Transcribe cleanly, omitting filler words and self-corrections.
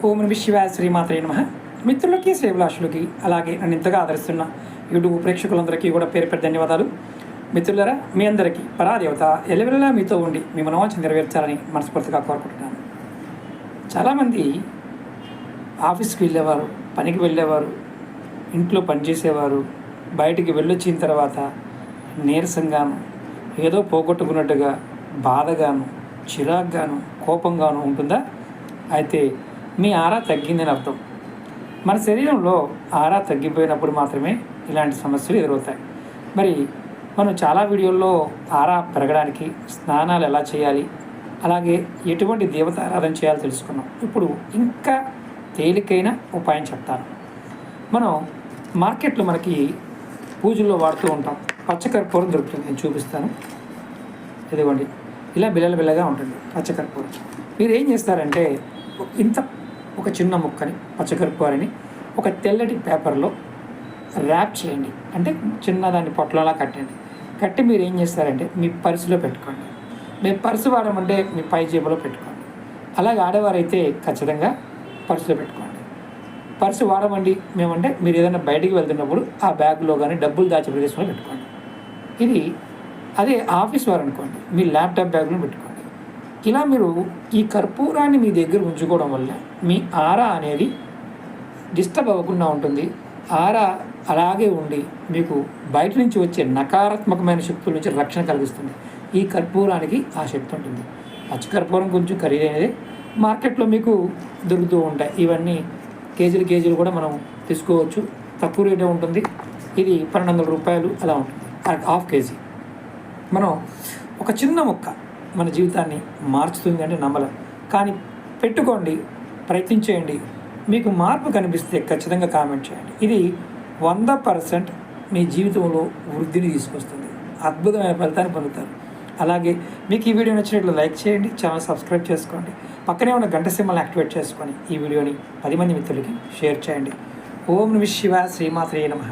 ఓం నమః శివాయ శ్రీమాత్రే నమః. మిత్రులకి శ్రేభిలాషులకి అలాగే నన్ను ఇంతగా ఆదరిస్తున్న యూట్యూబ్ ప్రేక్షకులందరికీ కూడా పేరు పేరు ధన్యవాదాలు. మిత్రులరా, మీ అందరికీ పరాదేవత ఎల్లవెల్లలా మీతో ఉండి మీ మనోవాంఛ నెరవేర్చాలని మనస్ఫూర్తిగా కోరుకుంటున్నాను. చాలామంది ఆఫీస్కి వెళ్ళేవారు, పనికి వెళ్ళేవారు, ఇంట్లో పనిచేసేవారు బయటికి వెళ్ళొచ్చిన తర్వాత నీరసంగాను, ఏదో పోగొట్టుకున్నట్టుగా బాధగాను, చిరాగ్గాను, కోపంగాను ఉంటుందా? అయితే మీ ఆరా తగ్గిందని అర్థం. మన శరీరంలో ఆరా తగ్గిపోయినప్పుడు మాత్రమే ఇలాంటి సమస్యలు ఎదురవుతాయి. మరి మనం చాలా వీడియోల్లో ఆరా పెరగడానికి స్నానాలు ఎలా చేయాలి, అలాగే ఎటువంటి దేవత ఆరాధన చేయాలో తెలుసుకున్నాం. ఇప్పుడు ఇంకా తేలికైన ఉపాయం చెప్తాను. మనం మార్కెట్లో మనకి పూజల్లో వాడుతూ ఉంటాం పచ్చకర్పూరం దొరుకుతుంది. నేను చూపిస్తాను. ఇదిగోండి, ఇలా బిల్లగా ఉంటుంది పచ్చకర్పూరం. మీరు ఏం చేస్తారంటే ఒక చిన్న ముక్కని పచ్చకర్పూరాన్ని ఒక తెల్లటి పేపర్లో ర్యాప్ చేయండి. అంటే చిన్నదాన్ని పొట్లలా కట్టి మీరు ఏం చేస్తారంటే మీ పర్సులో పెట్టుకోండి. మీరు పర్సు వాడమంటే మీ పై జేబులో పెట్టుకోండి. అలాగే ఆడవారైతే ఖచ్చితంగా పర్సులో పెట్టుకోండి. పర్సు వాడమండి మేమంటే మీరు ఏదైనా బయటికి వెళ్తున్నప్పుడు ఆ బ్యాగ్లో కానీ డబ్బులు దాచే ప్రదేశంలో పెట్టుకోండి. ఇది అదే ఆఫీస్ వారు అనుకోండి, మీ ల్యాప్టాప్ బ్యాగ్లో పెట్టుకోండి. ఇలా మీరు ఈ కర్పూరాన్ని మీ దగ్గర ఉంచుకోవడం వల్ల మీ ఆరా అనేది డిస్టర్బ్ అవ్వకుండా ఉంటుంది. ఆరా అలాగే ఉండి మీకు బయట నుంచి వచ్చే నకారాత్మకమైన శక్తుల నుంచి రక్షణ కలిగిస్తుంది. ఈ కర్పూరానికి ఆ శక్తి ఉంటుంది. పచ్చకర్పూరం కొంచెం ఖరీదైనది, మార్కెట్లో మీకు దొరుకుతూ ఉంటాయి. ఇవన్నీ కేజీలు కూడా మనం తీసుకోవచ్చు. తక్కువ రేటే ఉంటుంది. ఇది 1200 రూపాయలు అలా ఉంటుంది, హాఫ్ కేజీ. మనం ఒక చిన్న ముక్క మన జీవితాన్ని మార్చుతుంది అంటే నమ్మలేం, కానీ పెట్టుకోండి, ప్రయత్నించేయండి. మీకు మార్పు కనిపిస్తే ఖచ్చితంగా కామెంట్ చేయండి. ఇది 100% మీ జీవితంలో వృద్ధిని తీసుకొస్తుంది. అద్భుతమైన ఫలితాన్ని పొందుతారు. అలాగే మీకు ఈ వీడియో నచ్చినట్లు లైక్ చేయండి, ఛానల్ సబ్స్క్రైబ్ చేసుకోండి, పక్కనే ఉన్న గంట సింబల్ని యాక్టివేట్ చేసుకొని ఈ వీడియోని 10 మంది మిత్రులకి షేర్ చేయండి. ఓం నమః శివాయ శ్రీమాత్రే నమః.